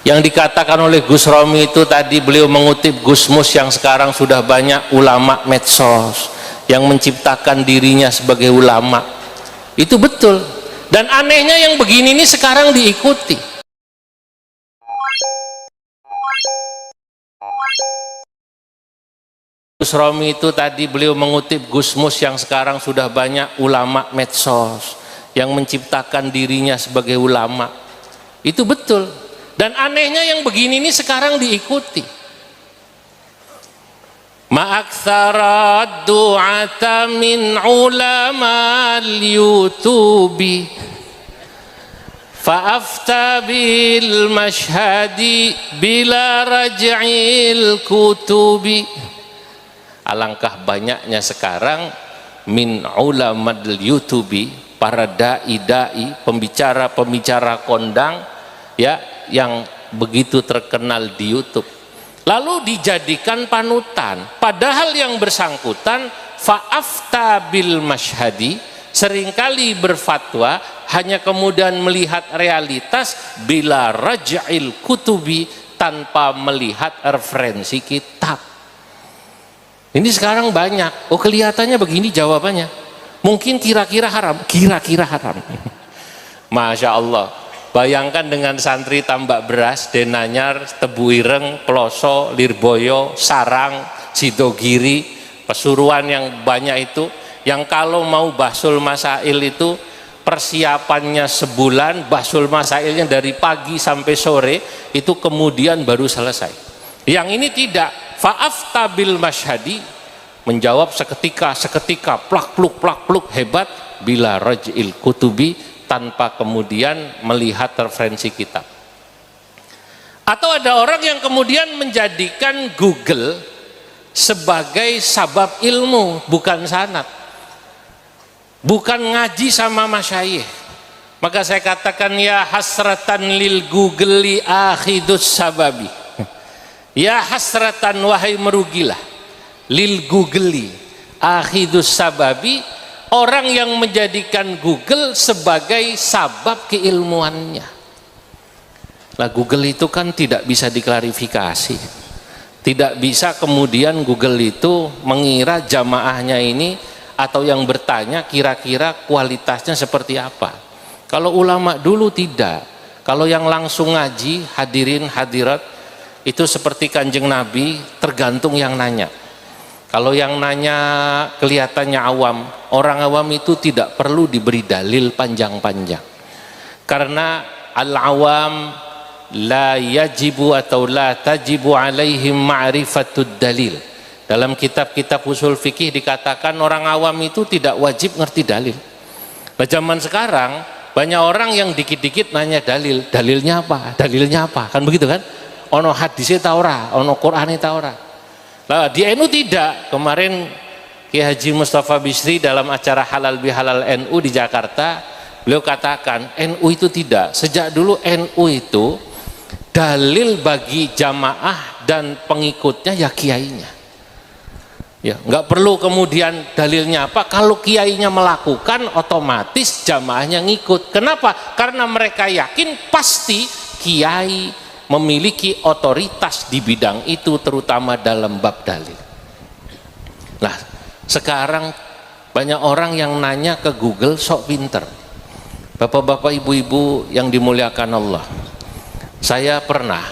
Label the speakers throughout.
Speaker 1: Yang dikatakan oleh Gus Romi itu tadi, beliau mengutip Gus Mus yang sekarang sudah banyak ulama medsos yang menciptakan dirinya sebagai ulama. Itu betul. Dan anehnya yang begini ini sekarang diikuti. Gus Romi itu tadi, beliau mengutip Gus Mus yang sekarang sudah banyak ulama medsos yang menciptakan dirinya sebagai ulama. Itu betul. Dan anehnya yang begini ini sekarang diikuti. Ma'aktsara du'ata min ulama al-yutubi fa'afta bil mashhadi bila raj'il kutubi. Alangkah banyaknya sekarang min ulama al-yutubi, para dai-dai, pembicara-pembicara kondang ya, yang begitu terkenal di YouTube, lalu dijadikan panutan, padahal yang bersangkutan fa'afta bil mashhadi, seringkali berfatwa hanya kemudian melihat realitas bila raj'il kutubi, tanpa melihat referensi kitab. Ini sekarang banyak, oh kelihatannya begini jawabannya, mungkin kira-kira haram, kira-kira haram. Masya Allah. Bayangkan dengan santri tambak beras, Denanyar, Tebu Ireng, Peloso, Lirboyo, Sarang, Sidogiri, Pesuruan yang banyak itu, yang kalau mau bahsul masail itu persiapannya sebulan, bahsul masailnya dari pagi sampai sore, itu kemudian baru selesai. Yang ini tidak, fa'afta bil mashhadi, menjawab seketika, plak pluk hebat, bila raj'il kutubi, tanpa kemudian melihat referensi kitab. Atau ada orang yang kemudian menjadikan Google sebagai sabab ilmu, bukan sanad, bukan ngaji sama masyayikh. Maka saya katakan, ya hasratan lil Google li akhidus sababi, ya hasratan, wahai merugilah, lil Google li akhidus sababi, orang yang menjadikan Google sebagai sabab keilmuannya. Nah, Google itu kan tidak bisa diklarifikasi, tidak bisa kemudian Google itu mengira jamaahnya ini atau yang bertanya kira-kira kualitasnya seperti apa. Kalau ulama dulu tidak, kalau yang langsung ngaji, hadirin hadirat, itu seperti Kanjeng Nabi, tergantung yang nanya. Kalau yang nanya kelihatannya awam, orang awam itu tidak perlu diberi dalil panjang-panjang, karena al-awam la yajibu atau la tajibu alaihim ma'rifatud dalil. Dalam kitab-kitab usul fikih dikatakan orang awam itu tidak wajib ngerti dalil. Nah, zaman sekarang banyak orang yang dikit-dikit nanya dalil, dalilnya apa, dalilnya apa, kan begitu kan? Ono hadisnya ta ora, ono Qur'ane ta ora. Nah, di NU tidak. Kemarin Ki Haji Mustafa Bisri dalam acara Halal Bihalal NU di Jakarta, beliau katakan NU itu tidak. Sejak dulu NU itu dalil bagi jamaah dan pengikutnya ya kiainya. Ya, nggak perlu kemudian dalilnya apa. Kalau kiainya melakukan, otomatis jamaahnya ngikut. Kenapa? Karena mereka yakin pasti kiai memiliki otoritas di bidang itu, terutama dalam bab dalil. Nah, sekarang banyak orang yang nanya ke Google sok pinter. Bapak-bapak, ibu-ibu yang dimuliakan Allah, saya pernah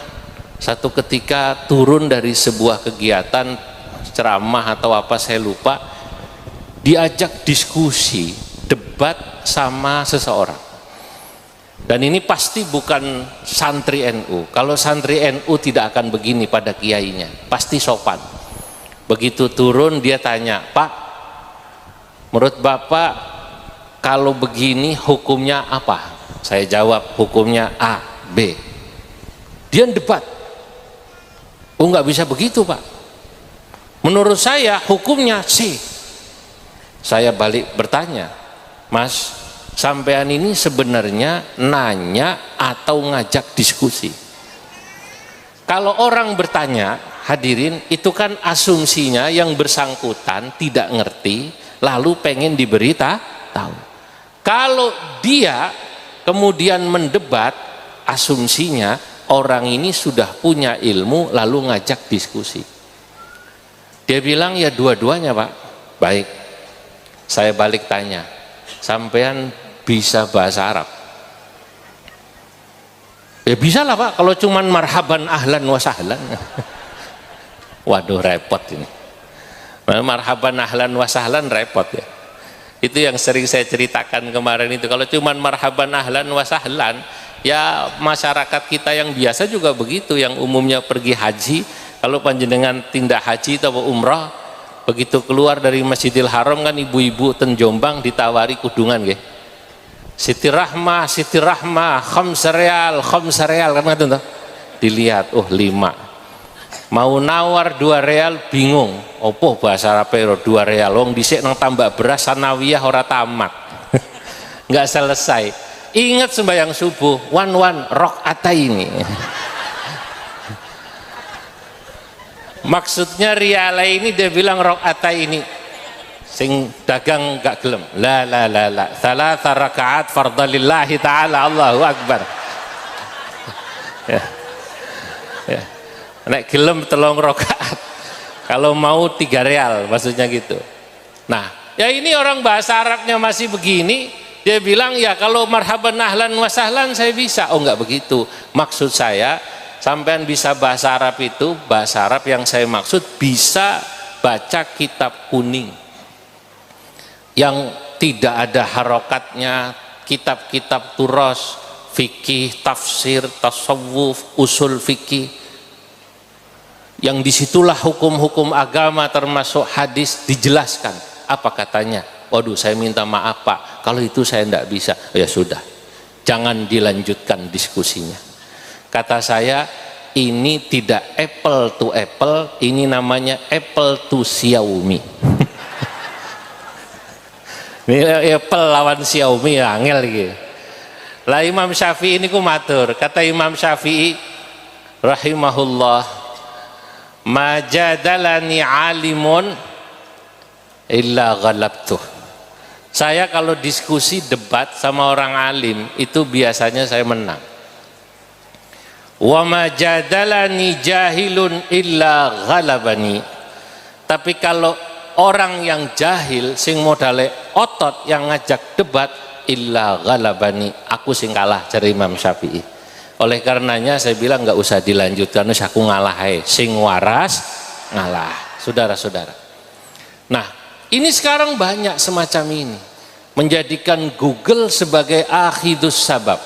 Speaker 1: satu ketika turun dari sebuah kegiatan ceramah atau apa saya lupa, diajak diskusi, debat sama seseorang. Dan ini pasti bukan santri NU. Kalau santri NU tidak akan begini pada kiainya, pasti sopan. Begitu turun dia tanya, Pak, menurut Bapak kalau begini hukumnya apa? Saya jawab, hukumnya A, B. Dia debat, oh nggak bisa begitu Pak, menurut saya hukumnya C. Saya balik bertanya, Mas, sampean ini sebenarnya nanya atau ngajak diskusi? Kalau orang bertanya, hadirin, itu kan asumsinya yang bersangkutan tidak ngerti, lalu pengen diberi tahu. Kalau dia kemudian mendebat, asumsinya orang ini sudah punya ilmu lalu ngajak diskusi. Dia bilang ya dua-duanya Pak. Baik, saya balik tanya, sampean bisa bahasa Arab? Ya bisa lah Pak, kalau cuman marhaban ahlan wa sahlan. Waduh repot ini. Marhaban ahlan wa sahlan repot ya. Itu yang sering saya ceritakan kemarin itu. Kalau cuman marhaban ahlan wa sahlan, ya masyarakat kita yang biasa juga begitu, yang umumnya pergi haji, kalau panjenengan tindak haji atau umrah, begitu keluar dari Masjidil Haram kan ibu-ibu ten Jombang ditawari kudungan nggih. Siti Rahmah, khams real kan ngoten to. Dilihat, oh 5. Mau nawar 2 real bingung. Opo bahasa Arab 2 real. Wong dhisik nang tambak beras sanawiyah ora tamat. Enggak selesai. Ingat sembahyang subuh, wan rakaataini. Maksudnya riala ini dia bilang rakaataini. Sing dagang gak gelem. La. Thalatha rakaat fardalillahi taala, Allahu akbar. Ya. Nek gelem 3 rakaat. Kalau mau 3 real maksudnya gitu. Nah, ya ini orang bahasa Arabnya masih begini, dia bilang ya kalau marhaban ahlan wa sahlan saya bisa. Oh enggak begitu. Maksud saya sampean bisa bahasa Arab itu, bahasa Arab yang saya maksud bisa baca kitab kuning yang tidak ada harokatnya, kitab-kitab turas, fikih, tafsir, tasawuf, usul fikih, yang disitulah hukum-hukum agama termasuk hadis dijelaskan. Apa katanya? Waduh saya minta maaf Pak, kalau itu saya tidak bisa. Ya sudah, jangan dilanjutkan diskusinya. Kata saya, ini tidak apple to apple, ini namanya apple to Xiaomi. Ini apple lawan Xiaomi ya angel gitu. Lah Imam Syafi'i ini ku matur, kata Imam Syafi'i rahimahullah, majadalani alimun illa ghalabtuh. Saya kalau diskusi debat sama orang alim itu biasanya saya menang. Wa majadalani jahilun illa ghalabani. Tapi kalau orang yang jahil sing modale otot yang ngajak debat, illa ghalabani, aku sing kalah, cari Imam Syafi'i. Oleh karenanya saya bilang nggak usah dilanjutkan, wis aku ngalah ae, sing waras ngalah. Saudara-saudara. Nah, ini sekarang banyak semacam ini, menjadikan Google sebagai akhidus sabab.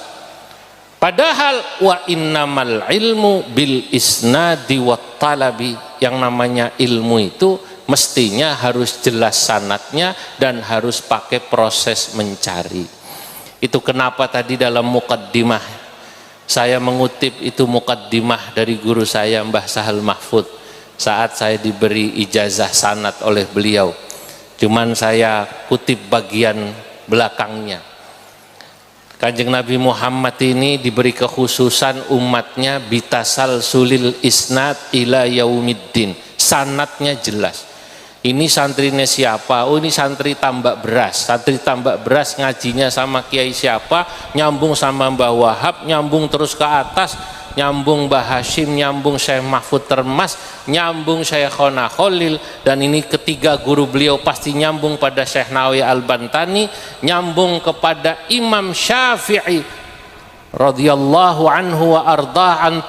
Speaker 1: Padahal wa innamal ilmu bil isnadi wat talabi, yang namanya ilmu itu mestinya harus jelas sanadnya dan harus pakai proses mencari. Itu kenapa tadi dalam muqaddimah saya mengutip itu muqaddimah dari guru saya Mbah Sahal Mahfud saat saya diberi ijazah sanad oleh beliau. Cuman saya kutip bagian belakangnya. Kanjeng Nabi Muhammad ini diberi kekhususan umatnya bitasal sulil isnad ila yaumiddin. Sanadnya jelas. Ini santrinya siapa? Oh ini santri tambak beras. Santri tambak beras ngajinya sama kiai siapa? Nyambung sama Mbah Wahab, nyambung terus ke atas, nyambung Mbah Hashim, nyambung Syekh Mahfud Termas, nyambung Syekhona Khalil, dan ini ketiga guru beliau pasti nyambung pada Syekh Nawawi Al-Bantani, nyambung kepada Imam Syafi'i radhiyallahu anhu wa ardah an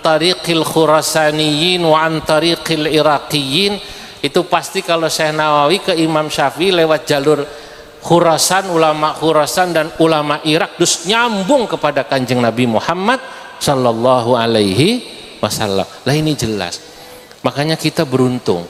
Speaker 1: tariqil khurasaniyin wa an tariqil iraqiyin. Itu pasti kalau Syekh Nawawi ke Imam Syafi'i lewat jalur Khurasan, ulama Khurasan dan ulama Irak, terus nyambung kepada Kanjeng Nabi Muhammad sallallahu alaihi wasallam. Lah ini jelas. Makanya kita beruntung